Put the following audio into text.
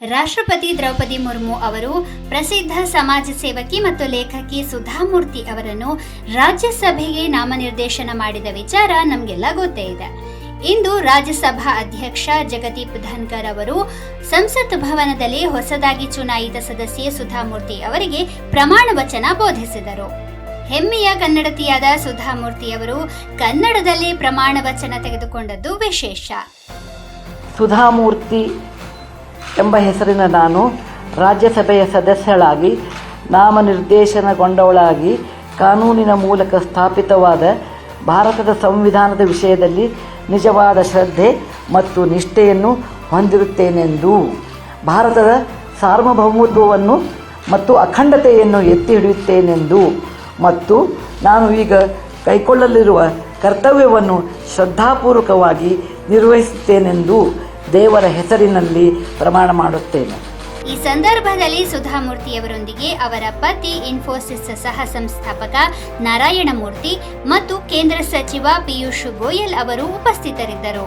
ರಾಷ್ಟ್ರಪತಿ ದ್ರೌಪದಿ ಮುರ್ಮು ಅವರು ಪ್ರಸಿದ್ಧ ಸಮಾಜ ಸೇವಕಿ ಮತ್ತು ಲೇಖಕಿ ಸುಧಾಮೂರ್ತಿ ಅವರನ್ನು ರಾಜ್ಯಸಭೆಗೆ ನಾಮನಿರ್ದೇಶನ ಮಾಡಿದ ವಿಚಾರ ನಮಗೆಲ್ಲ ಗೊತ್ತೇ ಇದೆ. ಇಂದು ರಾಜ್ಯಸಭಾ ಅಧ್ಯಕ್ಷ ಜಗದೀಪ್ ಧನ್ಕರ್ ಅವರು ಸಂಸತ್ ಭವನದಲ್ಲಿ ಹೊಸದಾಗಿ ಚುನಾಯಿತ ಸದಸ್ಯೆ ಸುಧಾಮೂರ್ತಿ ಅವರಿಗೆ ಪ್ರಮಾಣ ವಚನ ಬೋಧಿಸಿದರು. ಹೆಮ್ಮೆಯ ಕನ್ನಡತಿಯಾದ ಸುಧಾಮೂರ್ತಿ ಅವರು ಕನ್ನಡದಲ್ಲಿ ಪ್ರಮಾಣ ವಚನ ತೆಗೆದುಕೊಂಡದ್ದು ವಿಶೇಷ. ಸುಧಾಮೂರ್ತಿ ಎಂಬ ಹೆಸರಿನ ನಾನು ರಾಜ್ಯಸಭೆಯ ಸದಸ್ಯಳಾಗಿ ನಾಮನಿರ್ದೇಶನಗೊಂಡವಳಾಗಿ ಕಾನೂನಿನ ಮೂಲಕ ಸ್ಥಾಪಿತವಾದ ಭಾರತದ ಸಂವಿಧಾನದ ವಿಷಯದಲ್ಲಿ ನಿಜವಾದ ಶ್ರದ್ಧೆ ಮತ್ತು ನಿಷ್ಠೆಯನ್ನು ಹೊಂದಿರುತ್ತೇನೆಂದು, ಭಾರತದ ಸಾರ್ವಭೌಮತ್ವವನ್ನು ಮತ್ತು ಅಖಂಡತೆಯನ್ನು ಎತ್ತಿ ಹಿಡಿಯುತ್ತೇನೆಂದು ಮತ್ತು ನಾನು ಈಗ ಕೈಗೊಳ್ಳಲಿರುವ ಕರ್ತವ್ಯವನ್ನು ಶ್ರದ್ಧಾಪೂರ್ವಕವಾಗಿ ನಿರ್ವಹಿಸುತ್ತೇನೆಂದು ದೇವರ ಹೆಸರಿನಲ್ಲಿ ಪ್ರಮಾಣ ಮಾಡುತ್ತೇನೆ. ಈ ಸಂದರ್ಭದಲ್ಲಿ ಸುಧಾಮೂರ್ತಿಯವರೊಂದಿಗೆ ಅವರ ಪತಿ ಇನ್ಫೋಸಿಸ್ ಸಹ ಸಂಸ್ಥಾಪಕ ನಾರಾಯಣ ಮೂರ್ತಿ ಮತ್ತು ಕೇಂದ್ರ ಸಚಿವ ಪಿಯೂಷ್ ಗೋಯಲ್ ಅವರು ಉಪಸ್ಥಿತರಿದ್ದರು.